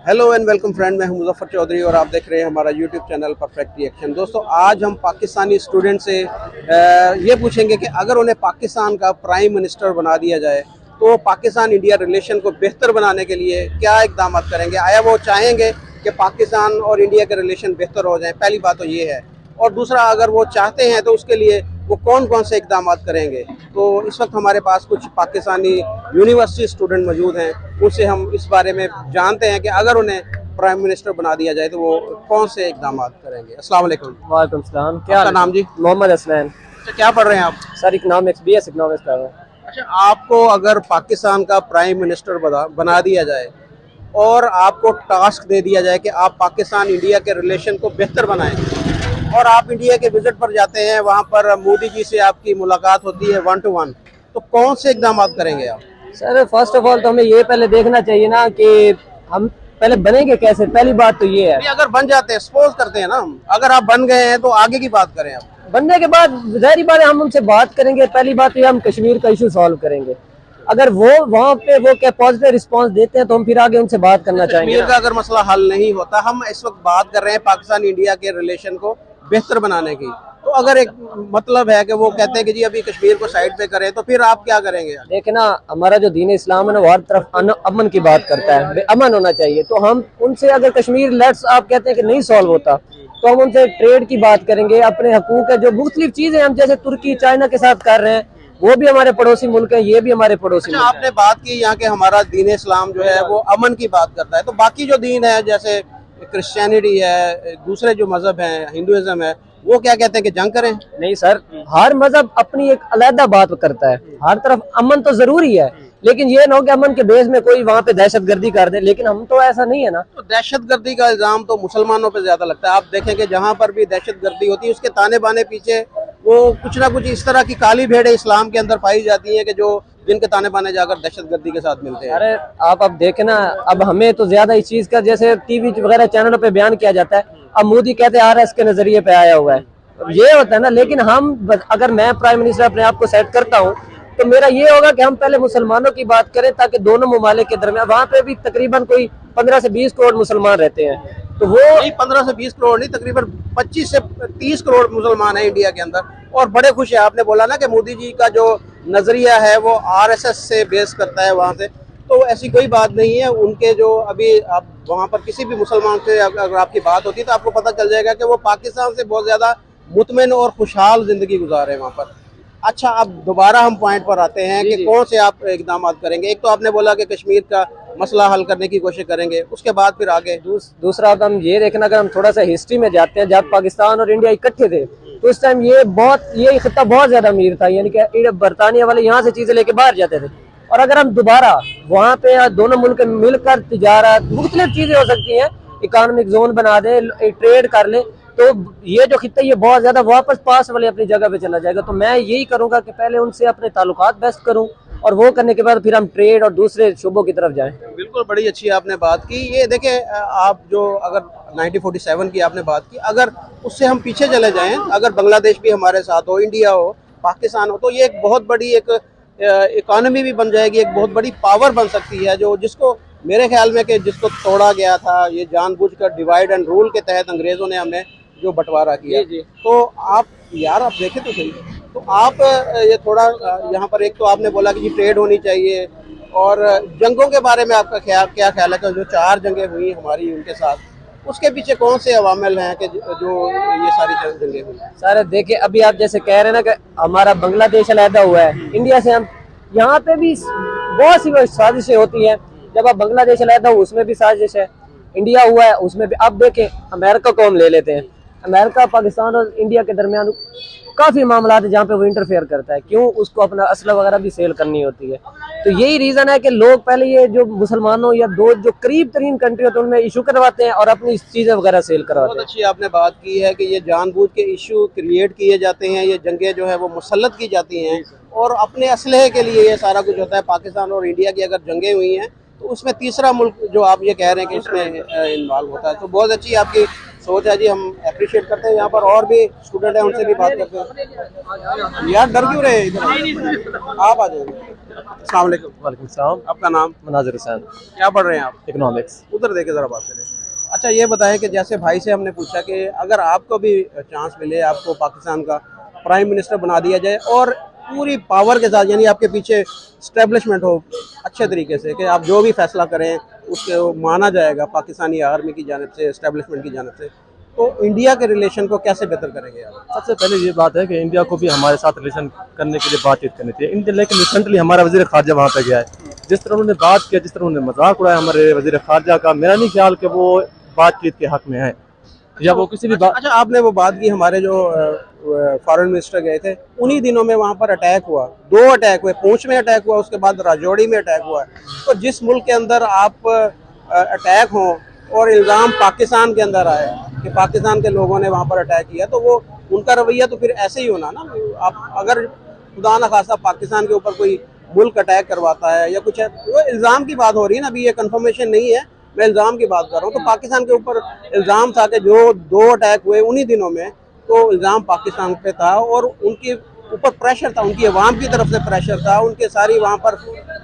Hello and welcome friend, मैं हूं मुजफ्फर चौधरी और आप देख रहे हैं हमारा यूट्यूब चैनल परफेक्ट रिएक्शन। दोस्तों, आज हम पाकिस्तानी स्टूडेंट से ये पूछेंगे कि अगर उन्हें पाकिस्तान का प्राइम मिनिस्टर बना दिया जाए तो पाकिस्तान इंडिया रिलेशन को बेहतर बनाने के लिए क्या इकदाम करेंगे। आया वो चाहेंगे कि पाकिस्तान और इंडिया के रिलेशन बेहतर हो जाएं? पहली बात तो ये है, और दूसरा, अगर वो चाहते हैं तो उसके लिए वो कौन कौन से इकदाम करेंगे। तो इस वक्त हमारे पास कुछ पाकिस्तानी यूनिवर्सिटी स्टूडेंट मौजूद हैं, उनसे हम इस बारे में जानते हैं कि अगर उन्हें प्राइम मिनिस्टर बना दिया जाए तो वो कौन से इकदाम करेंगे। अस्सलाम वालेकुम। वालेकुम सलाम। क्या आपका नाम जी? मोहम्मद हसनैन। अच्छा, क्या पढ़ रहे हैं आप? सर इकोनॉमिक्स, बीएस इकोनॉमिक्स कर रहा हूँ। अच्छा, आपको अगर पाकिस्तान का प्राइम मिनिस्टर बना दिया जाए और आपको टास्क दे दिया जाए कि आप पाकिस्तान इंडिया के रिलेशन को बेहतर बनाएं, और आप इंडिया के विजिट पर जाते हैं, वहाँ पर मोदी जी से आपकी मुलाकात होती है 1 to 1, तो कौन से इकदाम करेंगे आप? सर फर्स्ट ऑफ ऑल तो हमें ये पहले देखना चाहिए ना कि हम पहले बनेंगे कैसे। पहली बात तो ये है। अगर बन जाते हैं, सपोज करते हैं ना, अगर आप बन गए हैं तो आगे की बात करें आप। बनने के बाद जाहिर बात है हम उनसे बात करेंगे। पहली बात ये हम कश्मीर का इशू सॉल्व करेंगे। अगर वो वहाँ पे वो क्या पॉजिटिव रिस्पांस देते हैं तो हम फिर आगे उनसे बात करना चाहेंगे। कश्मीर का अगर मसला हल नहीं होता, हम इस वक्त बात कर रहे हैं पाकिस्तान इंडिया के रिलेशन को बेहतर बनाने की, तो अगर एक मतलब है कि वो कहते हैं कि जी अभी कश्मीर को साइड पे करें, तो फिर आप क्या करेंगे? देखिए ना, हमारा जो दीन इस्लाम है ना वो हर तरफ अमन की बात करता है, अमन होना चाहिए। तो हम उनसे अगर कश्मीर लेट्स आप कहते हैं कि नहीं सॉल्व होता तो हम उनसे ट्रेड की बात करेंगे, अपने हकूक है जो मुख्तलिफ चीजें हम जैसे तुर्की चाइना के साथ कर रहे हैं, वो भी हमारे पड़ोसी मुल्क है, ये भी हमारे पड़ोसी मुल्क है। आपने बात की यहाँ के हमारा दीन इस्लाम जो है वो अमन की बात करता है, तो बाकी जो दीन है जैसे क्रिश्चियनिटी है, दूसरे जो मजहब है, हिंदुइज्म है, वो क्या कहते हैं कि जंग करें? नहीं सर, हर मजहब अपनी एक अलग बात करता है। हर तरफ अमन तो जरूरी है, लेकिन ये ना हो कि अमन के बेस में कोई वहाँ पे दहशतगर्दी कर दे। लेकिन हम तो ऐसा नहीं है ना। तो दहशतगर्दी का इल्जाम तो मुसलमानों पे ज्यादा लगता है। आप देखें कि जहाँ पर भी दहशतगर्दी होती है उसके ताने बाने पीछे वो कुछ ना कुछ इस तरह की काली भेड़ें इस्लाम के अंदर पाई जाती है कि जो जिनके ताने बाने जाकर दहशतगर्दी के साथ मिलते हैं। अरे आप अब देखें ना, अब हमें तो ज्यादा इस चीज का जैसे टीवी वगैरह चैनलों पे बयान किया जाता है, अब मोदी कहते हैं आरएस के नजरिए पे आया हुआ है, ये होता है ना। लेकिन हम अगर मैं प्राइम मिनिस्टर अपने आप को सेट करता हूँ तो मेरा ये होगा कि हम पहले मुसलमानों की बात करें, ताकि दोनों ममालिक के दरमियान, वहाँ पे भी तकरीबन कोई 15 से 20 करोड़ मुसलमान रहते हैं, तो वो नहीं 15 से 20 करोड़ नहीं, तकरीबन 25 से 30 करोड़ मुसलमान है इंडिया के अंदर, और बड़े खुश है। आपने बोला ना कि मोदी जी का जो नजरिया है वो आरएसएस से बेस करता है वहाँ से, तो ऐसी कोई बात नहीं है। उनके जो अभी आप वहाँ पर किसी भी मुसलमान से अगर आपकी बात होती है तो आपको पता चल जाएगा कि वो पाकिस्तान से बहुत ज्यादा मुतमिन और खुशहाल जिंदगी गुजारे वहाँ पर। अच्छा, अब दोबारा हम पॉइंट पर आते हैं कि कौन से आप इकदाम करेंगे। एक तो आपने बोला कि कश्मीर का मसला हल करने की कोशिश करेंगे, उसके बाद फिर आगे दूसरा तो हम ये देखना, अगर हम थोड़ा सा हिस्ट्री में जाते हैं, जब पाकिस्तान और इंडिया इकट्ठे थे तो उस टाइम ये खित्ता बहुत ज्यादा अमीर था, यानी कि बरतानिया वाले यहाँ से चीजें लेके बाहर जाते थे। और अगर हम दोबारा वहाँ पे दोनों मुल्क मिलकर तिजारत मुख्तलिफ चीजें हो सकती हैं, इकोनॉमिक जोन बना दे, ट्रेड कर ले, तो ये जो खित्ता ये बहुत ज्यादा वापस पास वाले अपनी जगह पे चला जाएगा। तो मैं यही करूंगा कि पहले उनसे अपने ताल्लुकात बेस्ट करूं, और वो करने के बाद फिर हम ट्रेड और दूसरे शोबों की तरफ जाएं। बिल्कुल, बड़ी अच्छी आपने बात की। ये देखें, आप जो अगर 1947 की आपने बात की, अगर उससे हम पीछे चले जाएं, अगर बांग्लादेश भी हमारे साथ हो, इंडिया हो, पाकिस्तान हो, तो ये एक बहुत बड़ी एक इकोनॉमी भी बन जाएगी, एक बहुत बड़ी पावर बन सकती है, जो जिसको मेरे ख्याल में कि जिसको तोड़ा गया था, ये जानबूझकर डिवाइड एंड रूल के तहत अंग्रेजों ने हमें जो बंटवारा किया। तो आप यार आप देखें तो सही, तो आप ये थोड़ा यहाँ पर, एक तो आपने बोला कि ट्रेड होनी चाहिए, और जंगों के बारे में आपका क्या ख्याल है कि जो 4 जंगें हुई हमारी उनके साथ, उसके पीछे कौन से अवामिल हैं कि जो ये सारी जंगें हुई? सर देखिए, अभी आप जैसे कह रहे हैं ना कि हमारा बांग्लादेश अलहदा हुआ है इंडिया से, हम यहाँ पे भी बहुत सी साजिशें होती हैं। जब आप बांग्लादेश अलहदा हो उसमें भी साजिश है, इंडिया हुआ है उसमें भी। आप देखें अमेरिका को हम ले लेते हैं, अमेरिका पाकिस्तान और इंडिया के दरमियान काफी मामला है जहाँ पे वो इंटरफेयर करता है। क्यों? उसको अपना असला वगैरह भी सेल करनी होती है। तो यही रीजन है कि लोग पहले ये जो मुसलमानों या दो जो करीब तरीन कंट्री होते हैं उनमें इशू करवाते हैं और अपनी चीजें वगैरह सेल करवाते हैं। बहुत अच्छी आपने बात की है कि ये जानबूझ के इशू क्रिएट किए जाते हैं, ये जंगें जो है वो मुसल्लत की जाती हैं, और अपने असलहे के लिए ये सारा कुछ होता है। पाकिस्तान और इंडिया की अगर जंगें हुई हैं तो उसमें तीसरा मुल्क जो आप ये कह रहे हैं कि इसमें इन्वॉल्व होता है। तो बहुत अच्छी आपकी सोच है जी, हम अप्रिशिएट करते हैं। यहाँ पर और भी स्टूडेंट हैं, उनसे भी बात करते हैं। यार डर क्यों रहे इधर, आप आ जाइए। अस्सलाम वालेकुम। वालेकुम सलाम। आपका नाम? मनाजिर हुसैन, क्या पढ़ रहे हैं आप? इकोनॉमिक्स। उधर देखे जरा, बात करें। अच्छा ये बताएं कि जैसे भाई से हमने पूछा कि अगर आपको भी चांस मिले, आपको पाकिस्तान का प्राइम मिनिस्टर बना दिया जाए और पूरी पावर के साथ, यानी आपके पीछे स्टैब्लिशमेंट हो अच्छे तरीके से, कि आप जो भी फैसला करें उसके वो माना जाएगा पाकिस्तानी आर्मी की जानिब से, स्टैब्लिशमेंट की जानिब से, तो इंडिया के रिलेशन को कैसे बेहतर करेंगे आप? सबसे पहले ये बात है कि इंडिया को भी हमारे साथ रिलेशन करने के लिए बातचीत करनी चाहिए। इंडिया लेकिन रिसेंटली हमारा वजीर खारजा वहाँ पे गया है, जिस तरह उन्होंने बात किया, जिस तरह उन्होंने मजाक उड़ाया हमारे वजीर खारजा का, मेरा नहीं ख्याल कि वो बातचीत के हक में है या वो किसी भी बात। अच्छा, आपने वो बात की, हमारे जो फॉरेन मिनिस्टर गए थे, उन्हीं दिनों में वहाँ पर अटैक हुआ, 2 अटैक हुए, पूंछ में अटैक हुआ, उसके बाद राजौरी में अटैक हुआ। तो जिस मुल्क के अंदर आप अटैक हो और इल्ज़ाम पाकिस्तान के अंदर आए कि पाकिस्तान के लोगों ने वहाँ पर अटैक किया, तो वो उनका रवैया तो फिर ऐसे ही होना ना। आप अगर खुदा न खासा पाकिस्तान के ऊपर कोई मुल्क अटैक करवाता है या कुछ है, वो इल्ज़ाम की बात हो रही है ना, अभी ये कंफर्मेशन नहीं है, मैं इल्ज़ाम की बात कर रहा हूँ। तो पाकिस्तान के ऊपर इल्ज़ाम था कि जो 2 अटैक हुए उन्हीं दिनों में, तो इल्ज़ाम पाकिस्तान पे था और उनके ऊपर प्रेशर था, उनकी अवाम की तरफ से प्रेशर था, उनके सारी वहाँ पर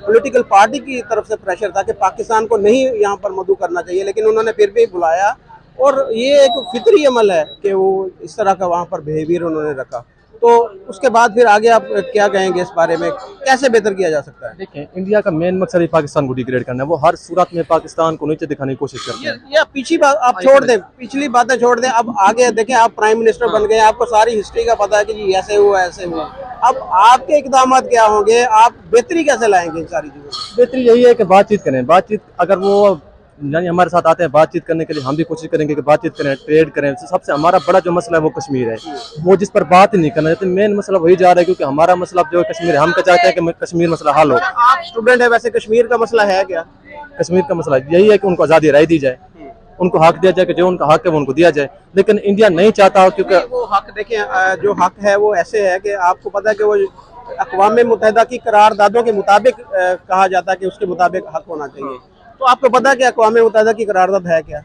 पॉलिटिकल पार्टी की तरफ से प्रेशर था कि पाकिस्तान को नहीं यहाँ पर मदऊ करना चाहिए, लेकिन उन्होंने फिर भी बुलाया। और ये एक फितरी अमल है कि वो इस तरह का वहाँ पर बिहेवियर उन्होंने रखा। तो उसके बाद फिर आगे आप क्या कहेंगे इस बारे में, कैसे बेहतर किया जा सकता है? देखें, इंडिया का मेन मकसद ही पाकिस्तान को डिग्रेड करना है। वो हर सूरत में पाकिस्तान को नीचे दिखाने की कोशिश करते हैं। या पिछली बात आप छोड़ दें, पिछली बातें छोड़ दें, अब आगे देखें, आप प्राइम मिनिस्टर बन गए, आपको सारी हिस्ट्री का पता है कि जी ऐसे हुआ ऐसे हुआ। अब आपके इकदाम क्या होंगे, आप बेहतरी कैसे लाएंगे इन सारी चीजों में? बेहतरी यही है कि बातचीत करें। बातचीत अगर वो यानी हमारे साथ आते हैं बातचीत करने के लिए, हम भी कोशिश करेंगे कि बातचीत करें, ट्रेड करें। सबसे हमारा बड़ा जो मसला है वो कश्मीर है, वो जिस पर बात ही नहीं करना चाहते। मेन मसला वही जा रहा है, क्योंकि हमारा मसला जो कश्मीर है, हम क्या चाहते हैं कि कश्मीर मसला हल हो। आप स्टूडेंट है, वैसे कश्मीर का मसला है क्या? कश्मीर का मसला यही है कि उनको आज़ादी राय दी जाए, उनको हक दिया जाए कि जो उनका हक है वो उनको दिया जाए। लेकिन इंडिया नहीं चाहता, क्योंकि वो हक देखें, जो हक है वो ऐसे है कि आपको पता है कि वो अक़वाम मुत्तहिदा की करारदादों के मुताबिक कहा जाता है कि उसके मुताबिक हक होना चाहिए। तो आपको पता है कि अक़वाम मुत्तहिदा की करारदाद है क्या?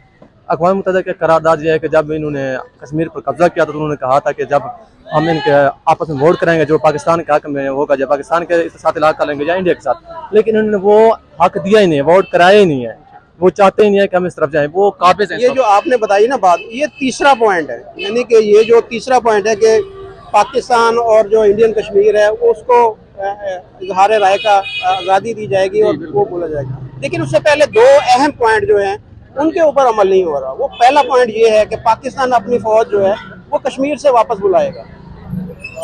अक़वाम मुत्तहिदा के करारदाद ये है कि जब इन्होंने कश्मीर पर कब्जा किया था, तो उन्होंने कहा था कि जब हम इनके आपस में वोट करेंगे, जो पाकिस्तान के हक में होगा, जब पाकिस्तान के साथ इलाका लेंगे या इंडिया के साथ, लेकिन इन्होंने वो हक दिया ही नहीं, वोट कराया ही नहीं है। वो चाहते ही नहीं है कि हम इस तरफ जाएं, वो काबिज हैं। ये जो आपने बताई ना बात, ये तीसरा पॉइंट है, यानी कि ये जो तीसरा पॉइंट है कि पाकिस्तान और जो इंडियन कश्मीर है उसको इजहार राय का आज़ादी दी जाएगी और वो बोला जाएगा। लेकिन उससे पहले 2 अहम पॉइंट जो हैं उनके ऊपर अमल नहीं हो रहा। वो पहला पॉइंट ये है कि पाकिस्तान अपनी फ़ौज जो है वो कश्मीर से वापस बुलाएगा,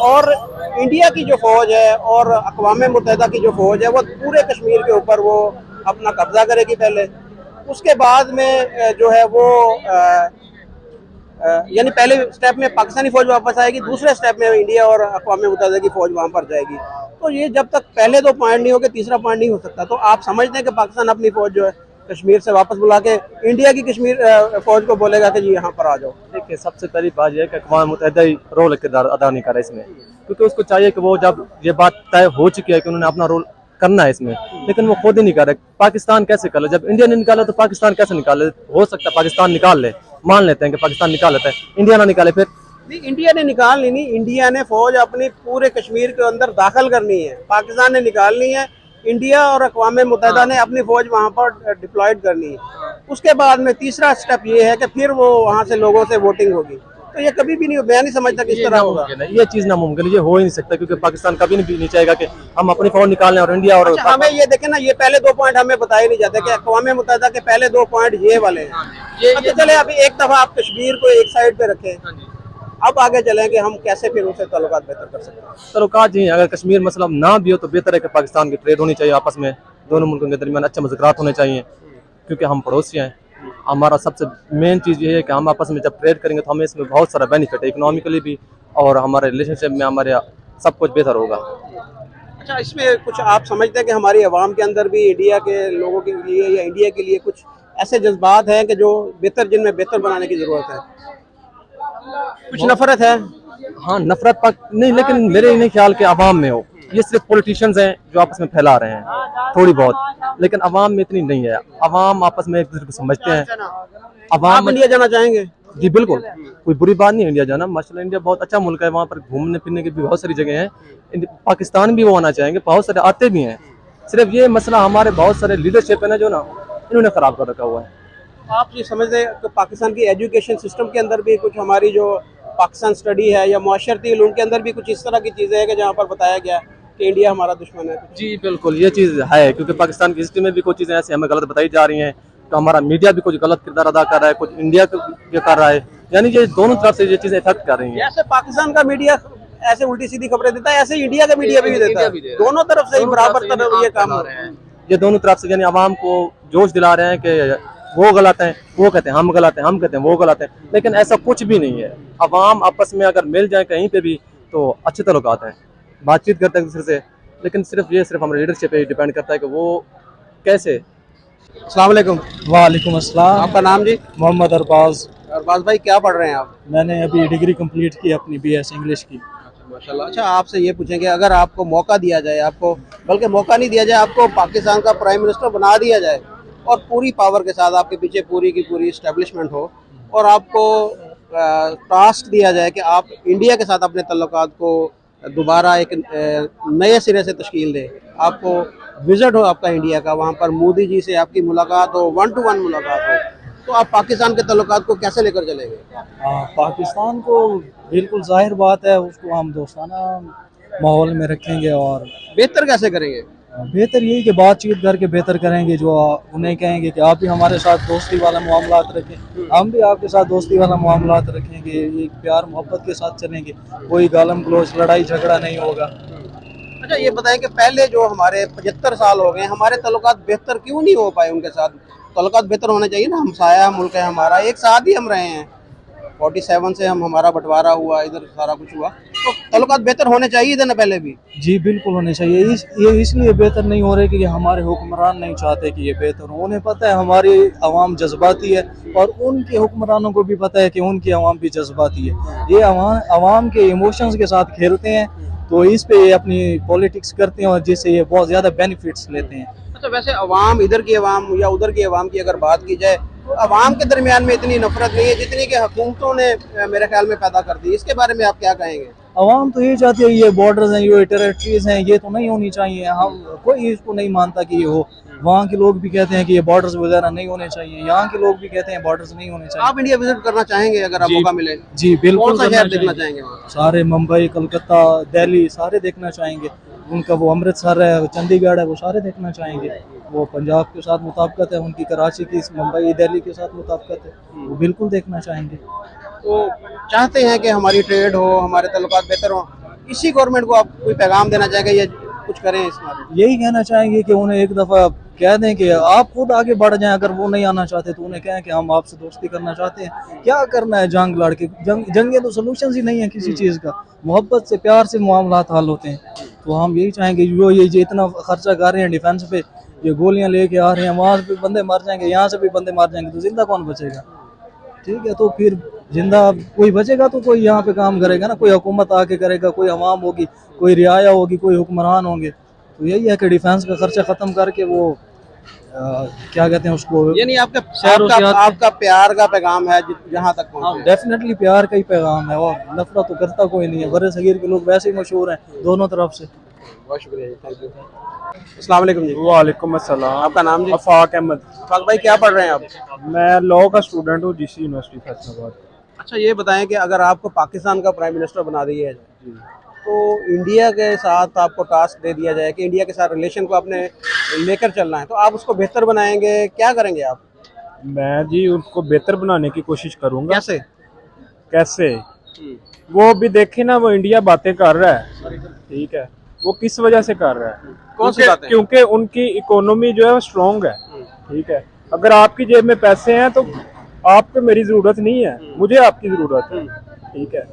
और इंडिया की जो फ़ौज है और अक़वाम मुत्तहिदा की जो फ़ौज है वो पूरे कश्मीर के ऊपर वो अपना कब्जा करेगी पहले। उसके बाद में जो है वो यानी पहले स्टेप में पाकिस्तानी फ़ौज वापस आएगी, दूसरे स्टेप में इंडिया और अक़वाम मुत्तहिदा की फ़ौज वहाँ पर जाएगी। तो ये जब तक पहले 2 पॉइंट नहीं होंगे, तीसरा पॉइंट नहीं हो सकता। तो आप समझते हैं कि पाकिस्तान अपनी फ़ौज जो है कश्मीर से वापस बुला के इंडिया की कश्मीर फ़ौज को बोलेगा कि जी यहाँ पर आ जाओ? देखिए, सबसे पहली बात यह है कि अक़वाम मुत्तहिदा ही रोल किरदार अदा नहीं कर रहा इसमें, क्योंकि उसको चाहिए कि वो, जब ये बात तय हो चुकी है कि उन्होंने अपना रोल करना है इसमें, लेकिन वो खुद ही नहीं कर रहे। पाकिस्तान कैसे कर ले? जब इंडिया ने निकाला तो पाकिस्तान कैसे निकाले? हो सकता है पाकिस्तान निकाल ले, मान लेते हैं कि पाकिस्तान निकाल लेता है, इंडिया ना निकाले फिर? नहीं, इंडिया ने निकालनी नहीं, इंडिया ने फ़ौज अपनी पूरे कश्मीर के अंदर दाखिल करनी है, पाकिस्तान ने निकालनी है। इंडिया और अक़वाम मुत्तहिदा ने अपनी फ़ौज वहाँ पर डिप्लॉयड करनी है। उसके बाद में तीसरा स्टेप ये है कि फिर वो वहाँ से लोगों से वोटिंग होगी। तो ये कभी भी नहीं, मैं नहीं समझता किस तरह होगा। ये चीज़ नामुमकिन, ये हो ही नहीं सकता, क्योंकि पाकिस्तान कभी नहीं चाहेगा कि हम अपनी फ़ौज निकालें और इंडिया और अच्छा, हमें ये देखें ना, ये पहले 2 पॉइंट हमें बताए नहीं जाते कि अक़वाम मुत्तहिदा के पहले 2 पॉइंट ये वाले हैं। अच्छा चले, अभी एक दफ़ा आप कश्मीर को एक साइड पे रखें, अब आगे चलें कि हम कैसे फिर उनसे ताल्लुकात बेहतर कर सकते हैं। ताल्लुकात जी, अगर कश्मीर मसला ना भी हो तो बेहतर है कि पाकिस्तान की ट्रेड होनी चाहिए आपस में, दोनों मुल्कों के दरमियान अच्छे मुज़ाकरात होने चाहिए, क्योंकि हम पड़ोसी हैं। हमारा सबसे मेन चीज़ ये है कि हम आपस में जब ट्रेड करेंगे तो हमें इसमें बहुत सारा बेनिफिट है, इकोनॉमिकली भी, और हमारे रिलेशनशिप में हमारे सब कुछ बेहतर होगा। अच्छा, इसमें कुछ आप समझते हैं कि हमारी आवाम के अंदर भी इंडिया के लोगों के लिए या इंडिया के लिए कुछ ऐसे जज्बात हैं कि जो बेहतर, जिनमें बेहतर बनाने की ज़रूरत है? कुछ नफरत है? हाँ, नफरत पाक नहीं, लेकिन मेरे नहीं ख्याल के अवाम में हो। ये सिर्फ पॉलिटिशियंस हैं जो आपस में फैला रहे हैं थोड़ी बहुत, लेकिन अवाम में इतनी नहीं है। अवाम आपस में एक दूसरे को समझते हैं। आप इंडिया जाना चाहेंगे? जी बिल्कुल, कोई बुरी बात नहीं है इंडिया जाना। माशाल्लाह इंडिया बहुत अच्छा मुल्क है, वहाँ पर घूमने फिरने की भी बहुत सारी जगह हैं। पाकिस्तान भी वो आना चाहेंगे, बहुत सारे आते भी हैं। सिर्फ ये मसला हमारे बहुत सारे लीडरशिप है ना जो ना इन्होंने खराब कर रखा हुआ है। आप ये समझते हैं कि पाकिस्तान की एजुकेशन सिस्टम के अंदर भी कुछ हमारी जो पाकिस्तान स्टडी है या मुआशरती इल्म के अंदर भी कुछ इस तरह की चीज़ें हैं कि जहाँ पर बताया गया कि इंडिया हमारा दुश्मन है? जी बिल्कुल, ये चीज़ है, क्योंकि पाकिस्तान की हिस्ट्री में भी कुछ चीज़ें ऐसी हमें गलत बताई जा रही हैं। तो हमारा मीडिया भी कुछ गलत किरदार अदा कर रहा है, कुछ इंडिया के कर रहा है, यानी ये दोनों तरफ से ये चीज़ें इफेक्ट कर रही हैं। जैसे पाकिस्तान का मीडिया ऐसे उल्टी सीधी खबरें देता है, ऐसे इंडिया का मीडिया भी देता है। दोनों तरफ से ही बराबर तरफ ये काम हो रहा है। ये दोनों तरफ से यानी आवाम को जोश दिला रहे हैं कि वो गलत है, वो कहते हैं हम गलत हैं, हम कहते हैं वो गलत है, लेकिन ऐसा कुछ भी नहीं है। अवाम आपस में अगर मिल जाए कहीं पे भी तो अच्छे ताल्लुकात हैं, बातचीत करते हैं एक दूसरे से, लेकिन सिर्फ हमारे लीडरशिप पे डिपेंड करता है कि वो कैसे। अस्सलाम वालेकुम। वालेकुम अस्सलाम। आपका नाम जी? मोहम्मद अरबाज। अरबाज भाई क्या पढ़ रहे हैं आप? मैंने अभी डिग्री कंप्लीट की अपनी BS इंग्लिश की। माशाल्लाह। अच्छा, आपसे ये पूछेंगे, अगर आपको मौका दिया जाए, आपको बल्कि मौका नहीं दिया जाए, आपको पाकिस्तान का प्राइम मिनिस्टर बना दिया जाए और पूरी पावर के साथ आपके पीछे पूरी की पूरी इस्टेब्लिशमेंट हो और आपको टास्क दिया जाए कि आप इंडिया के साथ अपने तल्लुकात को दोबारा एक नए सिरे से तश्कील दे, आपको विजिट हो आपका इंडिया का, वहाँ पर मोदी जी से आपकी मुलाकात हो, 1-to-1 मुलाकात हो, तो आप पाकिस्तान के तल्लुकात को कैसे लेकर चलेंगे? पाकिस्तान को बिल्कुल जाहिर बात है उसको हम दोस्ताना माहौल में रखेंगे और बेहतर कैसे करेंगे? बेहतर यही कि बातचीत करके बेहतर करेंगे। जो उन्हें कहेंगे कि आप भी हमारे साथ दोस्ती वाला मामलात रखें, हम भी आपके साथ दोस्ती वाला मामलात रखेंगे, एक प्यार मोहब्बत के साथ चलेंगे, कोई गालम गलोच लड़ाई झगड़ा नहीं होगा। अच्छा, ये बताएं कि पहले जो हमारे 75 साल हो गए, हमारे तल्लुकात बेहतर क्यों नहीं हो पाए उनके साथ? तल्लुकात बेहतर होने चाहिए ना, हमसाया मुल्क है हमारा, एक साथ ही हम रहे हैं, 47 से हमारा बंटवारा हुआ, इधर सारा कुछ हुआ, तो तल्लुकात बेहतर होने चाहिए थे ना पहले भी? जी बिल्कुल होने चाहिए। ये इसलिए बेहतर नहीं हो रहे कि हमारे हुक्मरान नहीं चाहते कि ये बेहतर हो। उन्हें पता है हमारी आवाम जज्बाती है और उनके हुक्मरानों को भी पता है कि उनकी आवाम भी जज्बाती है। ये आवाम के इमोशंस के साथ खेलते हैं, तो इस पे ये अपनी पॉलिटिक्स करते हैं और जिससे ये बहुत ज़्यादा बेनिफिट्स लेते हैं। अच्छा, वैसे अवाम, इधर की अवाम या उधर की अवाम की अगर बात की जाए तो अवाम के दरमियान में इतनी नफरत नहीं है जितनी कि हुकूमतों ने मेरे ख्याल में पैदा कर दी। इसके बारे में आप क्या कहेंगे? अवाम तो ये चाहती है ये बॉर्डर्स हैं, ये टेरिटरीज हैं, ये तो नहीं होनी चाहिए। हम कोई इसको नहीं मानता कि ये हो। वहाँ के लोग भी कहते हैं कि ये बॉर्डर्स वगैरह नहीं होने चाहिए, यहाँ के लोग भी कहते हैं बॉर्डर्स नहीं होने चाहिए। आप इंडिया विजिट करना चाहेंगे अगर आप मौका मिले? जी बिल्कुल। कौन सा शहर देखना चाहेंगे वहाँ? सारे मुंबई, कलकत्ता, दिल्ली सारे देखना चाहेंगे। उनका वो अमृतसर है, चंडीगढ़ है, वो सारे देखना चाहेंगे। वो पंजाब के साथ मुताबिकत है उनकी, कराची की, मुंबई, दिल्ली के साथ मुताबिकत है, वो बिल्कुल देखना चाहेंगे। तो चाहते हैं कि हमारी ट्रेड हो, हमारे तल्लुकात बेहतर हो। इसी गवर्नमेंट को आप कोई पैगाम देना चाहेंगे या कुछ करें इस बारे में? यही कहना चाहेंगे कि उन्हें एक दफ़ा कह दें कि आप खुद आगे बढ़ जाएं। अगर वो नहीं आना चाहते तो उन्हें कहें कि हम आपसे दोस्ती करना चाहते हैं। क्या करना है जंग लड़ के? जंगे तो सोल्यूशन ही नहीं है किसी चीज़ का। मोहब्बत से, प्यार से मामलात हल होते हैं। तो हम यही चाहेंगे जो ये इतना खर्चा कर रहे हैं डिफेंस पे, ये गोलियां लेके आ रहे हैं, वहाँ से भी बंदे मर जाएंगे, यहाँ से भी बंदे मर जाएंगे, तो जिंदा कौन बचेगा? ठीक है, तो फिर जिंदा कोई बचेगा तो कोई यहाँ पे काम करेगा ना, कोई हुकूमत आके करेगा, कोई अवाम होगी, कोई रियाया होगी, कोई हुक्मरान होंगे। तो यही है कि डिफेंस का खर्चा खत्म करके वो क्या कहते हैं उसको, यानी आपका प्यार का पैगाम है जहाँ तक पहुँचे। डेफिनेटली प्यार का ही पैगाम है और नफरत तो करता कोई नहीं है। बड़े सगीर के लोग वैसे ही मशहूर हैं दोनों तरफ से। बहुत शुक्रिया, थैंक यू। अस्सलाम वालेकुम जी। वालेकुम अस्सलाम। आपका नाम जी? अफाक अहमद। अफाक भाई क्या पढ़ रहे हैं आप? मैं लॉ का स्टूडेंट हूँ जीसी यूनिवर्सिटी फैसलाबाद। अच्छा, ये बताएं कि अगर आपको पाकिस्तान का प्राइम मिनिस्टर बना दिया जाए तो इंडिया के साथ आपको टास्क दे दिया जाए कि इंडिया के साथ रिलेशन को आपने लेकर चलना है, तो आप उसको बेहतर बनाएंगे, क्या करेंगे आप? मैं जी उसको बेहतर बनाने की कोशिश करूँगा। कैसे? कैसे? वो भी देखे ना, वो इंडिया बातें कर रहा है, ठीक है, वो किस वजह से कर रहा है? कौन सी बातें? क्योंकि उनकी इकोनॉमी जो है वो स्ट्रॉन्ग है, ठीक है। अगर आपकी जेब में पैसे हैं तो आपको मेरी जरूरत नहीं है, मुझे आपकी जरूरत है, ठीक है।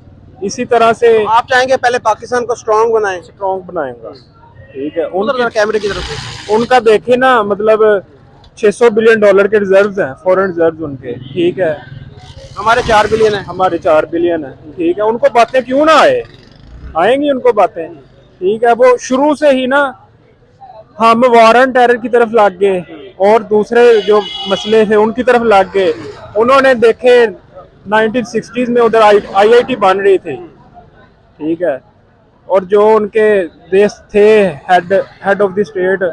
इसी तरह से आप चाहेंगे पहले पाकिस्तान को स्ट्रॉन्ग बनाएं? स्ट्रॉन्ग बनाएंगा, ठीक है। उधर कैमरे की तरफ से उनका देखे ना, मतलब $600 बिलियन के रिजर्व्स हैं, फॉरेन रिजर्व्स उनके, ठीक है। हमारे 4 बिलियन है। हमारे 4 बिलियन है, ठीक है। उनको बातें क्यों ना आएंगी उनको बातें, ठीक है। वो शुरू से ही ना हम वार एंड टेरर की तरफ लग गए और दूसरे जो मसले थे उनकी तरफ लग गए। उन्होंने देखे 1960s में उधर IIT बन रही थी, ठीक है, और जो उनके देश थे हेड ऑफ द स्टेट,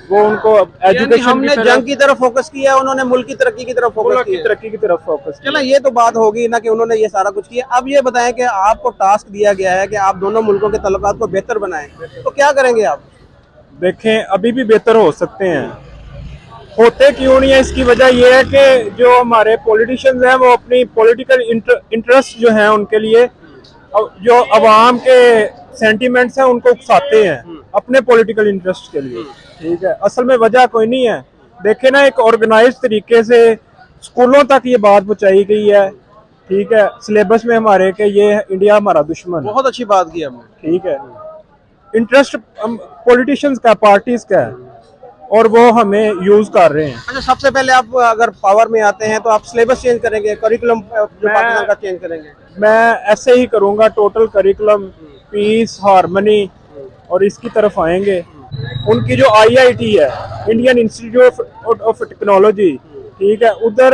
वो उनको एजुकेशन हमने जंग की तरफ फोकस किया, उन्होंने मुल्क की तरक्की की तरफ फोकस किया। तरक्की की तरफ फोकस चलो ये तो बात होगी ना कि उन्होंने ये सारा कुछ किया। अब ये बताएं कि आपको टास्क दिया गया है कि आप दोनों मुल्कों के तल्लुकात को बेहतर बनाएं, तो क्या करेंगे आप? देखें, अभी भी बेहतर हो सकते हैं, होते क्यों नहीं है? इसकी वजह यह है कि जो हमारे पॉलिटिशियंस हैं वो अपनी पॉलिटिकल इंटरेस्ट जो हैं उनके लिए जो अवाम के सेंटिमेंट्स हैं उनको उकसाते हैं अपने पॉलिटिकल इंटरेस्ट के लिए, ठीक है। असल में वजह कोई नहीं है। देखे ना, एक ऑर्गेनाइज तरीके से स्कूलों तक ये बात पहुंचाई गई है, ठीक है, सिलेबस में हमारे के ये इंडिया हमारा दुश्मन, बहुत अच्छी बात की हमने, ठीक है। इंटरेस्ट पॉलिटिशियंस का, पार्टीज का है, और वो हमें यूज कर रहे हैं। अच्छा, सबसे पहले आप अगर पावर में आते हैं तो आप सिलेबस चेंज करेंगे, करिकुलम जो पाकिस्तान का चेंज करेंगे? मैं ऐसे ही करूंगा, टोटल करिकुलम, पीस, हार्मनी, और इसकी तरफ आएंगे। उनकी जो IIT है, इंडियन इंस्टीट्यूट ऑफ टेक्नोलॉजी, ठीक है, उधर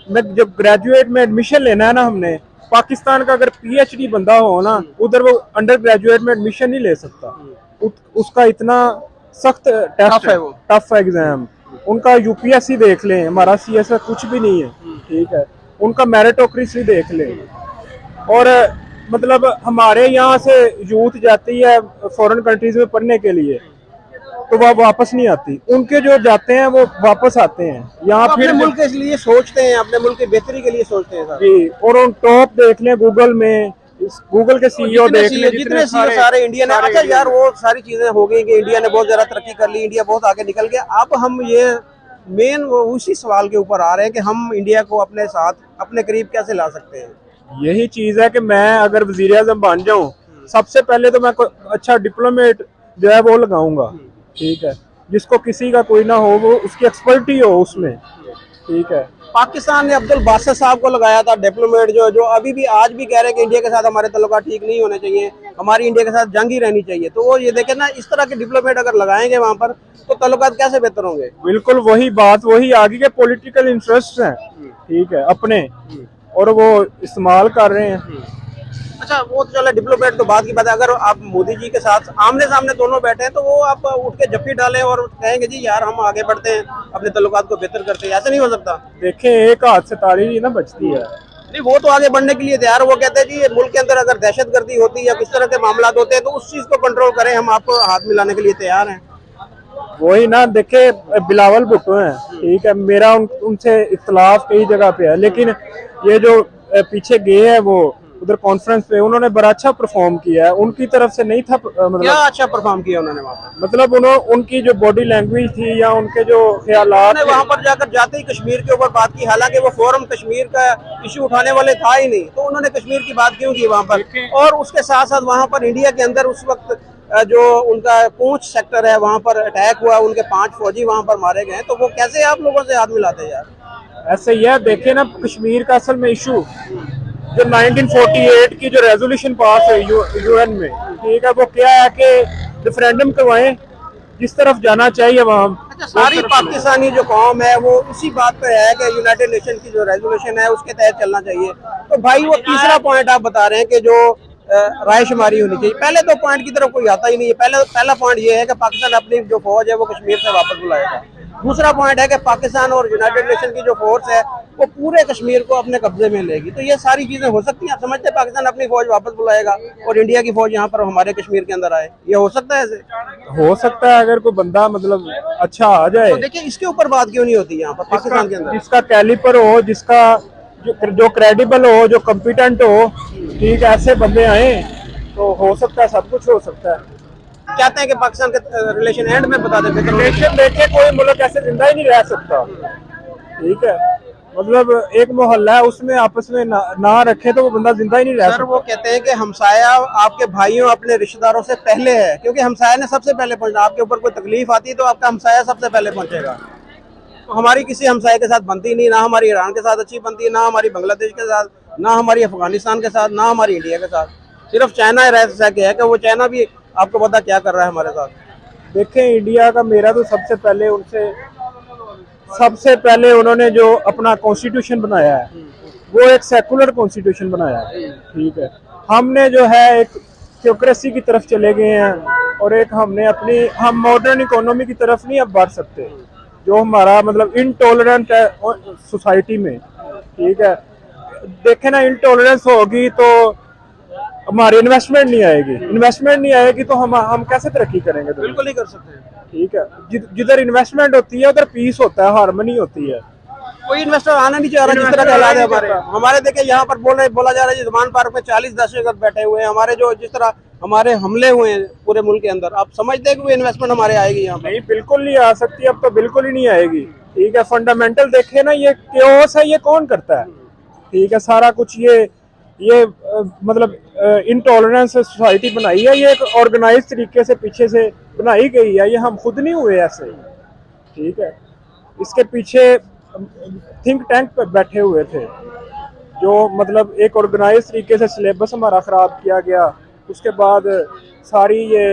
में जब ग्रेजुएट में एडमिशन लेना है ना, हमने पाकिस्तान का अगर PhD बंदा हो ना, उधर वो अंडर ग्रेजुएट में एडमिशन नहीं ले सकता। उसका इतना सख्त टेस्ट है, वो टफ एग्जाम। उनका UPSC देख लें, हमारा CSS कुछ भी नहीं है, ठीक है। उनका मेरिटोक्रेसी देख लें, और मतलब हमारे यहाँ से यूथ जाती है फॉरेन कंट्रीज में पढ़ने के लिए, तो वह वापस नहीं आती। उनके जो जाते हैं वो वापस आते हैं यहाँ, तो फिर अपने मुल्क के लिए सोचते हैं, अपने मुल्क की बेहतरी के लिए सोचते हैं साहब। जी। और उन टॉप देख लें गूगल में, गूगल के CEO देख लें, जितने CEO सारे इंडिया ने। अच्छा यार, वो सारी चीजें हो गई कि इंडिया ने बहुत ज्यादा तरक्की कर ली, इंडिया बहुत आगे निकल गया। अब हम ये मेन उसी सवाल के ऊपर आ रहे हैं कि हम इंडिया को अपने साथ, अपने करीब कैसे ला सकते हैं। यही चीज है कि मैं अगर वजीर आजम बन जाऊं, सबसे पहले तो मैं अच्छा डिप्लोमेट जो है वो लगाऊंगा, ठीक है, जिसको किसी का कोई ना हो, वो उसकी एक्सपर्टी हो उसमें, ठीक है। पाकिस्तान ने अब्दुल बासित साहब को लगाया था डिप्लोमेट, जो अभी भी आज भी कह रहे हैं कि इंडिया के साथ हमारे तल्लुकात ठीक नहीं होने चाहिए, हमारी इंडिया के साथ जंग ही रहनी चाहिए। तो वो ये देखे ना, इस तरह के डिप्लोमेट अगर लगाएंगे वहां पर, तो तल्लुकात कैसे बेहतर होंगे? बिल्कुल वही बात, वही आगे के पॉलिटिकल इंटरेस्ट हैं, ठीक है, अपने, और वो इस्तेमाल कर रहे हैं। अच्छा, वो तो चले, डिप्लोमेट तो बात की बात है। अगर आप मोदी जी के साथ आमने सामने दोनों बैठे हैं, तो वो आप उठ के जप्पी डालें और कहेंगे जी यार हम आगे बढ़ते हैं, अपने तल्लुकात को बेहतर करते हैं, ऐसे नहीं हो सकता? देखें, एक हाथ से ताली नहीं ना बचती है। नहीं, वो तो आगे बढ़ने के लिए तैयार। वो कहते हैं जी ये मुल्क के अंदर अगर दहशतगर्दी होती है या किस तरह के मामला होते हैं, तो उस चीज को कंट्रोल करें, हम आपको हाथ मिलाने के लिए तैयार हैं। वही ना, देखे बिलावल भुट्टो हैं, ठीक है, मेरा उनसे इख्तलाफ कई जगह पे है, लेकिन ये जो पीछे गए हैं वो उधर कॉन्फ्रेंस पे, उन्होंने बड़ा अच्छा परफॉर्म किया है। उनकी तरफ से नहीं था, मतलब क्या अच्छा परफॉर्म किया उन्होंने वहाँ पर? मतलब उनकी जो बॉडी लैंग्वेज थी या उनके जो ख्यालात, उन्होंने वहाँ पर जाकर जाते ही कश्मीर के ऊपर बात की, हालांकि वो फोरम कश्मीर का इशू उठाने वाले था ही नहीं, तो उन्होंने कश्मीर की बात क्यों की वहाँ पर? और उसके साथ साथ वहाँ पर इंडिया के अंदर उस वक्त जो उनका पूंछ सेक्टर है वहाँ पर अटैक हुआ, उनके 5 फौजी वहाँ पर मारे गए, तो वो कैसे आप लोगों से हाथ मिलाते हैं यार? ऐसे ही है। देखे ना, कश्मीर का असल में इशू जो 1948 की जो रेजोल्यूशन पास है UN में, ठीक है, वो क्या है कि रेफरेंडम करवाएं, जिस तरफ जाना चाहिए वहाँ। अच्छा, सारी पाकिस्तानी जो कौम है वो इसी बात पे है कि यूनाइटेड नेशन की जो रेजोल्यूशन है उसके तहत चलना चाहिए। तो भाई वो तीसरा पॉइंट आप बता रहे हैं कि जो रायशुमारी होनी चाहिए, पहले तो पॉइंट की तरफ कोई आता ही नहीं है। पहला पॉइंट ये है कि पाकिस्तान अपनी जो फौज है वो कश्मीर से वापस बुलाएगा। दूसरा पॉइंट है कि पाकिस्तान और यूनाइटेड नेशन की जो फोर्स है वो पूरे कश्मीर को अपने कब्जे में लेगी। तो ये सारी चीजें हो सकती हैं? आप समझते हैं पाकिस्तान अपनी फौज वापस बुलाएगा और इंडिया की फौज यहाँ पर हमारे कश्मीर के अंदर आए? ये हो सकता है? ऐसे हो सकता है, अगर कोई बंदा मतलब अच्छा आ जाए। तो देखिए, इसके ऊपर बात क्यों नहीं होती यहाँ पर पाकिस्तान के अंदर? जिसका कैलिपर हो, जिसका जो क्रेडिबल हो, जो कॉम्पिटेंट हो, ठीक, ऐसे बंदे आए तो हो सकता है, सब कुछ हो सकता है। चाहते हैं कि पाकिस्तान के रिलेशन एंड में बता दें? रिलेशन देखे कोई मुल्क ऐसे जिंदा ही नहीं रह सकता, ठीक है, मतलब एक मोहल्ला है उसमें आपस में ना रखे तो वो बंदा जिंदा ही नहीं रह सकता। वो कहते हैं कि हमसाया आपके भाइयों अपने रिश्तेदारों से पहले है, क्योंकि हमसाया ने सबसे पहले पहुंचना। आपके ऊपर कोई तकलीफ आती है तो आपका हमसाया सबसे पहले पहुंचेगा। तो हमारी किसी हमसाये के साथ बनती नहीं, ना हमारी ईरान के साथ अच्छी बनती है, ना हमारी बांग्लादेश के साथ, ना हमारी अफगानिस्तान के साथ, ना हमारी इंडिया के साथ। सिर्फ चाइना रह के है कि वो चाइना भी आपको पता क्या कर रहा है हमारे साथ। देखें, इंडिया का मेरा तो सबसे पहले उन्होंने जो अपना कॉन्स्टिट्यूशन बनाया है, वो एक सेकुलर कॉन्स्टिट्यूशन बनाया, ठीक है। हमने जो है एक थ्योक्रेसी की तरफ चले गए हैं और एक हम मॉडर्न इकोनॉमी की तरफ नहीं अब बढ़ सकते, जो हमारा मतलब इनटॉलरेंट है सोसाइटी में, ठीक है। देखे ना, इनटॉलरेंस होगी तो हमारी इन्वेस्टमेंट नहीं आएगी तो हम कैसे तरक्की करेंगे? बिल्कुल नहीं कर सकते, ठीक है। जिधर इन्वेस्टमेंट होती है उधर पीस होता है, हार्मनी होती है। कोई इन्वेस्टर आना नहीं चाह रहा, जिस तरह के हालात है हमारे देखे यहाँ पर बोला जा रहा है जमान पार्क में 40 दहशतगर्द बैठे हुए हैं, हमारे जो जिस तरह हमारे हमले हुए हैं पूरे मुल्क के अंदर, आप समझते हैं कि वो इन्वेस्टमेंट हमारे आएगी यहाँ पर? नहीं, बिल्कुल नहीं आ सकती, अब तो बिल्कुल ही नहीं आएगी, ठीक है। फंडामेंटल देखे ना, ये केओस है, ये कौन करता है, ठीक है। सारा कुछ ये मतलब इनटॉलरेंस सोसाइटी बनाई है, ये एक ऑर्गेनाइज तरीके से पीछे से बनाई गई है, ये हम खुद नहीं हुए ऐसे, ठीक है। इसके पीछे थिंक टैंक पे बैठे हुए थे, जो मतलब एक ऑर्गेनाइज तरीके से सिलेबस हमारा खराब किया गया, उसके बाद सारी ये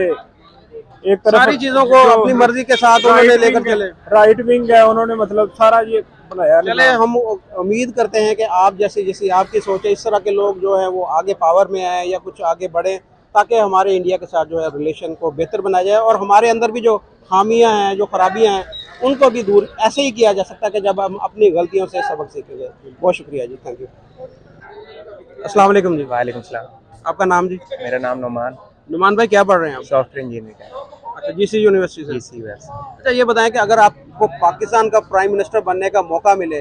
एक तरफ सारी चीजों को अपनी मर्जी के साथ उन्होंने लेकर चले। राइट विंग है, उन्होंने मतलब सारा ये बनाया। चले, हम उम्मीद करते हैं कि आप जैसी आपकी सोच है, इस तरह के लोग जो है वो आगे पावर में आए या कुछ आगे बढ़े, ताकि हमारे इंडिया के साथ जो है रिलेशन को बेहतर बनाया जाए और हमारे अंदर भी जो खामियां हैं, जो खराबियां हैं, उनको भी दूर ऐसे ही किया जा सकता है कि जब हम अपनी गलतियों से सबक सीखेंगे। बहुत शुक्रिया जी, थैंक यू। अस्सलाम वालेकुम जी। वालेकुम सलाम। आपका नाम जी? मेरा नाम नुमान भाई, क्या पढ़ रहे हैं आप? सॉफ्टवेयर इंजीनियर का। अच्छा, जीसी यूनिवर्सिटी से? जीसी वैसे। अच्छा, ये बताएं कि अगर आपको पाकिस्तान का प्राइम मिनिस्टर बनने का मौका मिले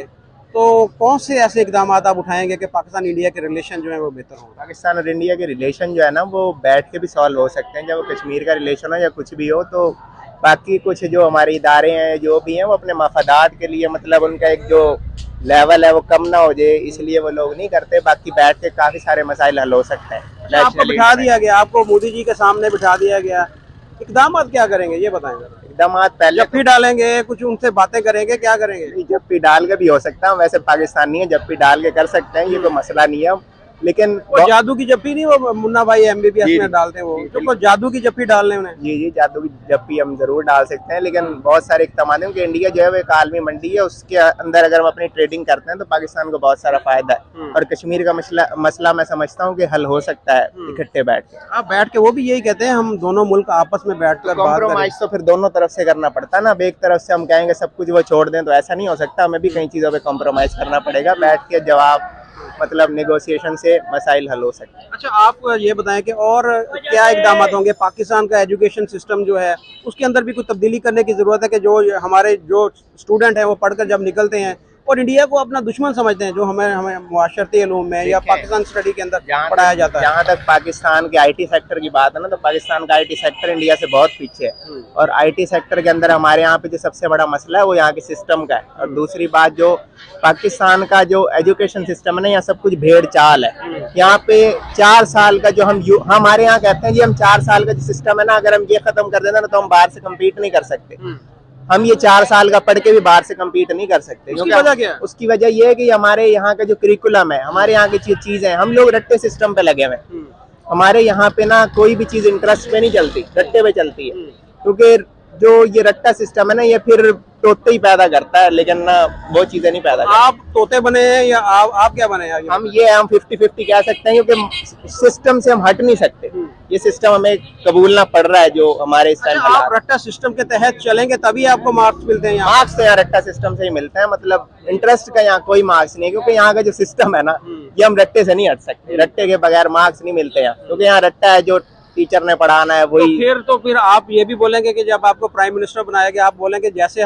तो कौन से ऐसे इकदाम आप उठाएंगे कि पाकिस्तान इंडिया के रिलेशन जो है वो बेहतर हो? पाकिस्तान और इंडिया के रिलेशन जो है ना, वो बैठ के भी सॉल्व हो सकते हैं। जब वो कश्मीर का रिलेशन हो या कुछ भी हो, तो बाकी कुछ जो हमारे इदारे हैं जो भी हैं, वो अपने मफादात के लिए, मतलब उनका एक जो लेवल है वो कम ना हो जाए, इसलिए वो लोग नहीं करते। बाकी बैठ के काफी सारे मसाइल हल हो सकते हैं। आपको बिठा दिया गया, आपको मोदी जी के सामने बिठा दिया गया, इकदाम क्या करेंगे ये बताएंगे? एकदम पहले जप्पी डालेंगे, कुछ उनसे बातें करेंगे, क्या करेंगे? जप्पी डाल के भी हो सकता है, वैसे पाकिस्तान नहीं है, जप्पी डाल के कर सकते हैं, ये कोई मसला नहीं है। लेकिन वो जादू की जप्पी नहीं, वो मुन्ना भाई एमबीबीएस में डालते हैं, वो जो जादू की जप्पी डालने उन्हें। जी, जादू की जप्पी हम जरूर डाल सकते हैं, लेकिन बहुत सारे इकदाम हैं कि इंडिया जो है वो एक आलमी मंडी है, उसके अंदर अगर हम अपनी ट्रेडिंग करते हैं तो पाकिस्तान को बहुत सारा फायदा है। और कश्मीर का मसला मैं समझता हूँ कि हल हो सकता है इकट्ठे बैठ के। आप बैठ के, वो भी यही कहते हैं हम दोनों मुल्क आपस में बैठकर कॉम्प्रोमाइज तो फिर दोनों तरफ से करना पड़ता है ना। अब एक तरफ से हम कहेंगे सब कुछ वो छोड़ दें तो ऐसा नहीं हो सकता, हमें भी कई चीजों पे कॉम्प्रोमाइज करना पड़ेगा। बैठ के जवाब मतलब नेगोशिएशन से मसाइल हल हो सकते हैं। अच्छा, आप ये बताएं कि और क्या इकदाम होंगे? पाकिस्तान का एजुकेशन सिस्टम जो है उसके अंदर भी कुछ तब्दीली करने की जरूरत है कि जो हमारे जो स्टूडेंट हैं वो पढ़कर जब निकलते हैं और इंडिया को अपना दुश्मन समझते हैं, जो हमें मुआशरती इल्म में या पाकिस्तान स्टडी के अंदर पढ़ाया जाता है। जहाँ तक पाकिस्तान के आईटी सेक्टर की बात है ना, तो पाकिस्तान का आईटी सेक्टर इंडिया से बहुत पीछे है। और आईटी सेक्टर के अंदर हमारे यहाँ पे जो सबसे बड़ा मसला है वो यहाँ के सिस्टम का है। और दूसरी बात, जो पाकिस्तान का जो एजुकेशन सिस्टम है ना, यहाँ सब कुछ भेड़ चाल है। यहाँ पे 4 साल का जो हमारे यहाँ कहते हैं जी, हम 4 साल का जो सिस्टम है ना, अगर हम ये खत्म कर देना तो हम बाहर से कम्पीट नहीं कर सकते। हम ये 4 साल का पढ़ के भी बाहर से कम्पीट नहीं कर सकते। उसकी वजह क्या है? उसकी वजह ये है कि हमारे यहाँ का जो करिकुलम है, हमारे यहाँ की चीजें, हम लोग रट्टे सिस्टम पे लगे हुए हैं। हमारे यहाँ पे ना कोई भी चीज इंटरेस्ट पे नहीं चलती, रट्टे पे चलती है। क्योंकि जो ये रट्टा सिस्टम है ना, ये फिर तोते ही पैदा करता है, लेकिन ना वो चीजें नहीं पैदा करता। आप तोते बने हैं या आप क्या बने हैं? हम 50-50 कह सकते हैं, क्योंकि सिस्टम से हम हट नहीं सकते। ये सिस्टम हमें कबूलना पड़ रहा है जो हमारे इस टाइम। आप रट्टा सिस्टम के तहत चलेंगे तभी आपको मार्क्स मिलते हैं? मार्क्स तो यहाँ रट्टा सिस्टम से ही मिलते हैं, मतलब इंटरेस्ट का यहाँ कोई मार्क्स नहीं है। क्योंकि यहाँ का जो सिस्टम है ना, ये हम रट्टे से नहीं हट सकते। रट्टे के बगैर मार्क्स नहीं मिलते यहाँ, क्योंकि यहाँ रट्टा है, जो टीचर ने पढ़ाना है वही। तो फिर आप ये भी बोलेंगे कि जब आपको प्राइम मिनिस्टर बनाया गया, आप बोलेंगे जैसे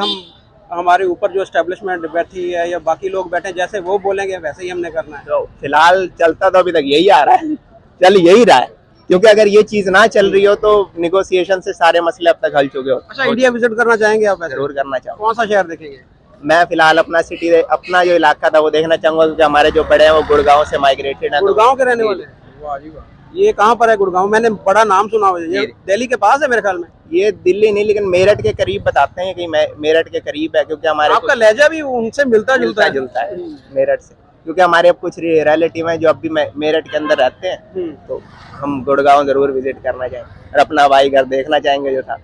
हमारे ऊपर जो एस्टेब्लिशमेंट बैठी है या बाकी लोग बैठे, जैसे वो बोलेंगे वैसे ही हमने करना है? तो फिलहाल चलता तो अभी तक यही आ रहा है, चल यही रहा है। क्योंकि अगर ये चीज ना चल रही हो तो निगोशिएशन से सारे मसले अब तक हल चुके हो। अच्छा, इंडिया विजिट करना चाहेंगे आप? जरूर करना चाहूँगा। कौन सा शहर देखेंगे? मैं फिलहाल अपना सिटी, अपना जो इलाका था वो देखना चाहूंगा, क्योंकि हमारे जो बड़े हैं वो गुड़गांव से माइग्रेटेड है। गुड़गांव के रहने वाले? वाह जी वाह। ये कहाँ पर है गुड़गांव? मैंने बड़ा नाम सुना हुआ है, ये दिल्ली के पास है मेरे ख्याल में। ये दिल्ली नहीं, लेकिन मेरठ के करीब बताते हैं कि मेरठ के करीब है, क्योंकि हमारे आपका लहजा भी उनसे मिलता जुलता है मेरठ से। क्योंकि हमारे अब कुछ रिलेटिव हैं जो अब भी मेरठ के अंदर रहते हैं, तो हम गुड़गांव जरूर विजिट करना चाहेंगे और अपना भाई घर देखना चाहेंगे जो था।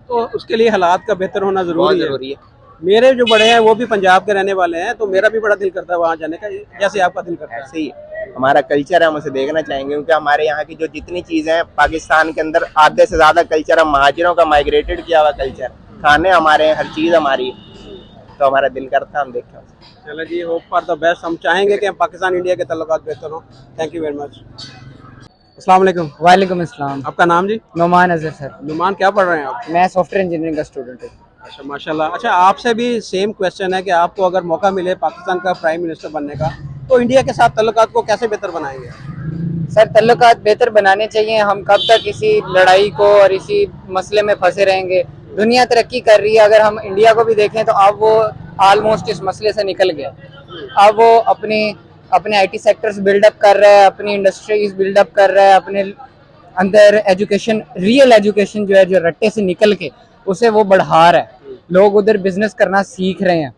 तो उसके लिए हालात का बेहतर होना जरूरी है। मेरे जो बड़े हैं वो भी पंजाब के रहने वाले हैं, तो मेरा भी बड़ा दिल करता है वहाँ जाने का, जैसे आपका दिल करता है। ऐसे ही हमारा कल्चर है, हम उसे देखना चाहेंगे, क्योंकि हमारे यहाँ की जो जितनी चीजें हैं पाकिस्तान के अंदर आधे से ज्यादा कल्चर हम महाजिरों का माइग्रेटेड किया हुआ कल्चर, खाने हमारे हैं, हर चीज हमारी, तो हमारा दिल करता है हम देखें। चलो जी, होप फॉर द बेस्ट। हम चाहेंगे कि हम पाकिस्तान इंडिया के तल्लुकात बेहतर हों। Thank you very much. अस्सलाम वालेकुम। वालेकुम अस्सलाम। आपका नाम जी? नुमान अजहर सर। नुमान, क्या पढ़ रहे हैं आप? मैं सॉफ्टवेयर इंजीनियरिंग का स्टूडेंट हूँ। अच्छा, माशाल्लाह। अच्छा, आपसे भी सेम क्वेश्चन है कि आपको अगर मौका मिले पाकिस्तान का प्राइम मिनिस्टर बनने का, तो इंडिया के साथ तल्लुकात को कैसे बेहतर बनाएंगे? सर तल्लुकात बेहतर बनाने चाहिए। हम कब तक इसी लड़ाई को और इसी मसले में फंसे रहेंगे? दुनिया तरक्की कर रही है, अगर हम इंडिया को भी देखें तो अब वो ऑलमोस्ट इस मसले से निकल गया। अब वो अपने आईटी सेक्टर्स बिल्डअप कर रहा है, अपनी इंडस्ट्रीज बिल्डअप कर रहा है, अपने अंदर एजुकेशन, रियल एजुकेशन जो है, जो रट्टे से निकल के उसे वो बढ़ा रहा है। लोग उधर बिजनेस करना सीख रहे हैं,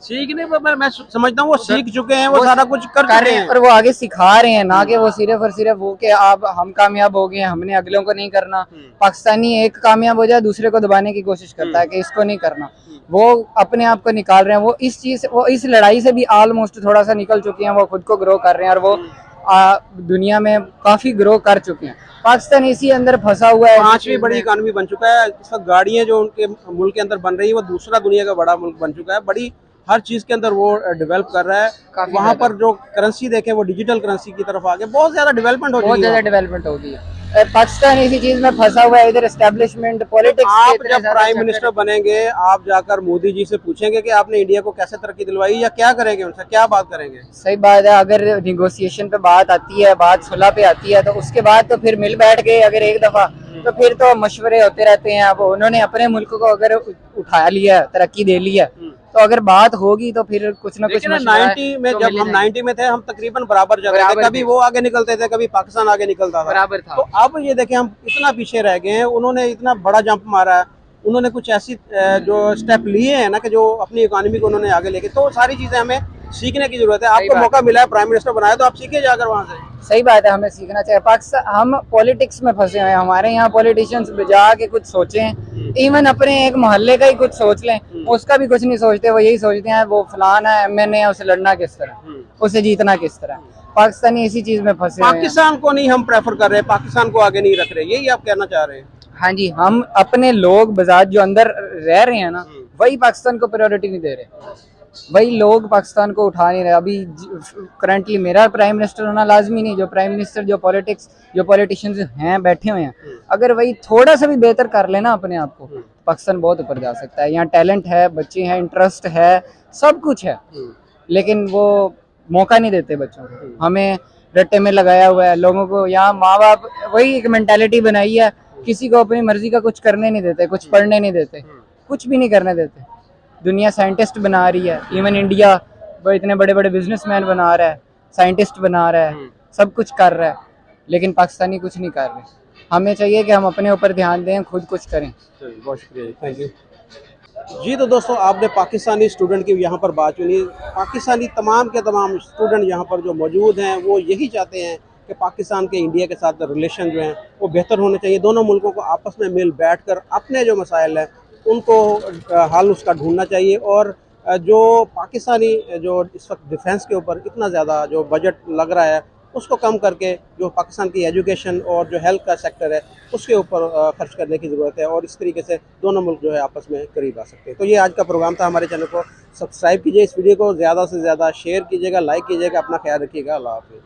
सीखने पर मैं समझता हूँ वो सीख चुके हैं, वो सारा कुछ कर चुके हैं, और वो आगे सिखा रहे हैं, ना कि वो सिर्फ और सिर्फ वो कि आप हम कामयाब हो गए, हमने अगलों को नहीं करना। पाकिस्तानी एक कामयाब हो जाए दूसरे को दबाने की कोशिश करता है कि इसको नहीं करना, वो अपने आप को निकाल रहे हैं। वो इस लड़ाई से भी ऑलमोस्ट थोड़ा सा निकल चुके हैं, वो खुद को ग्रो कर रहे हैं और वो दुनिया में काफी ग्रो कर चुके हैं। पाकिस्तान इसी अंदर फंसा हुआ है। 5वीं बड़ी इकानमी बन चुका है इस वक्त। गाड़ियां जो उनके मुल्क के अंदर बन रही है, वो दूसरा दुनिया का बड़ा मुल्क बन चुका है। बड़ी हर चीज के अंदर वो डेवलप कर रहा है। वहाँ पर जो करेंसी देखें वो डिजिटल करेंसी की तरफ आगे बहुत ज्यादा डेवलपमेंट हो बहुत ज्यादा डेवलपमेंट हो गई है। पाकिस्तान इसी चीज में फंसा हुआ है, इधर एस्टेब्लिशमेंट पॉलिटिक्स। आप जब प्राइम मिनिस्टर बनेंगे, आप जाकर मोदी जी से पूछेंगे कि आपने इंडिया को कैसे तरक्की दिलवाई, या क्या करेंगे उनसे, क्या बात करेंगे? सही बात है। अगर निगोशिएशन पे बात आती है, बात सुलह पे आती है, तो उसके बाद तो फिर मिल बैठ गए अगर एक दफा, तो फिर तो मशवरे होते रहते हैं। अब उन्होंने अपने मुल्क को अगर उठा लिया, तरक्की दे लिया, तो अगर बात होगी तो फिर कुछ ना कुछ 90 में जब हम 90 में थे, हम तकरीबन बराबर चल रहे थे। कभी वो आगे निकलते थे, कभी पाकिस्तान आगे निकलता था, बराबर था। तो अब ये देखें हम इतना पीछे रह गए हैं। उन्होंने इतना बड़ा जंप मारा है, उन्होंने कुछ ऐसी जो स्टेप लिए हैं ना कि जो अपनी इकोनॉमी को उन्होंने आगे लेके, तो सारी चीजें हमें सीखने की जरूरत है। आपको मौका मिला है, प्राइम मिनिस्टर बनाया, तो आप सीखे जाकर वहाँ से। सही बात है, हमें सीखना चाहिए। पाकिस्तान, हम पॉलिटिक्स में फंसे हुए हैं। हमारे यहाँ पॉलिटिशियंस बजा के कुछ सोचें, इवन अपने एक मोहल्ले का ही कुछ सोच लें, उसका भी कुछ नहीं सोचते। वो यही सोचते हैं वो फलाना है, MNA है, उसे लड़ना किस तरह, उसे जीतना किस तरह। पाकिस्तानी इसी चीज में फंसे हुए हैं। पाकिस्तान को नहीं हम प्रेफर कर रहे, पाकिस्तान को आगे नहीं रख रहे, यही आप कहना चाह रहे हैं? हाँ जी, हम अपने लोग बजात जो अंदर रह रहे हैं ना, वही पाकिस्तान को प्रायोरिटी नहीं दे रहे, वही लोग पाकिस्तान को उठा नहीं रहे। अभी करंटली मेरा प्राइम मिनिस्टर होना लाजमी नहीं, जो प्राइम मिनिस्टर, जो पॉलिटिशियंस हैं बैठे हुए हैं, अगर वही थोड़ा सा भी बेहतर कर लेना अपने आप को, पाकिस्तान बहुत ऊपर जा सकता है। यहाँ टैलेंट है, बच्चे हैं, इंटरेस्ट है, सब कुछ है, लेकिन वो मौका नहीं देते बच्चों को। हमें रट्टे में लगाया हुआ है लोगों को। यहाँ माँ बाप वही एक मेंटालिटी बनाई है, किसी को अपनी मर्जी का कुछ करने नहीं देते, कुछ पढ़ने नहीं देते, कुछ भी नहीं करने देते। दुनिया साइंटिस्ट बना रही है, इवन इंडिया वो इतने बड़े बड़े बिजनेसमैन बना रहा है, साइंटिस्ट बना रहा है, सब कुछ कर रहा है, लेकिन पाकिस्तानी कुछ नहीं कर रहे। हमें चाहिए कि हम अपने ऊपर ध्यान दें, खुद कुछ करें। बहुत शुक्रिया, थैंक यू जी। तो दोस्तों, आपने पाकिस्तानी स्टूडेंट की यहाँ पर बात सुनी। पाकिस्तानी तमाम के तमाम स्टूडेंट यहाँ पर जो मौजूद हैं, वो यही चाहते हैं कि पाकिस्तान के इंडिया के साथ रिलेशन जो हैं वो बेहतर होने चाहिए। दोनों मुल्कों को आपस में मिल बैठ कर अपने जो मसाइल हैं उनको हल उसका ढूंढना चाहिए। और जो पाकिस्तानी जो इस वक्त डिफेंस के ऊपर इतना ज़्यादा जो बजट लग रहा है, उसको कम करके जो पाकिस्तान की एजुकेशन और जो हेल्थ का सेक्टर है उसके ऊपर खर्च करने की ज़रूरत है। और इस तरीके से दोनों मुल्क जो है आपस में करीब आ सकते हैं। तो ये आज का प्रोग्राम था। हमारे चैनल को सब्सक्राइब कीजिए, इस वीडियो को ज़्यादा से ज़्यादा शेयर कीजिएगा, लाइक कीजिएगा। अपना ख्याल रखिएगा। अल्लाह हाफ़िज़।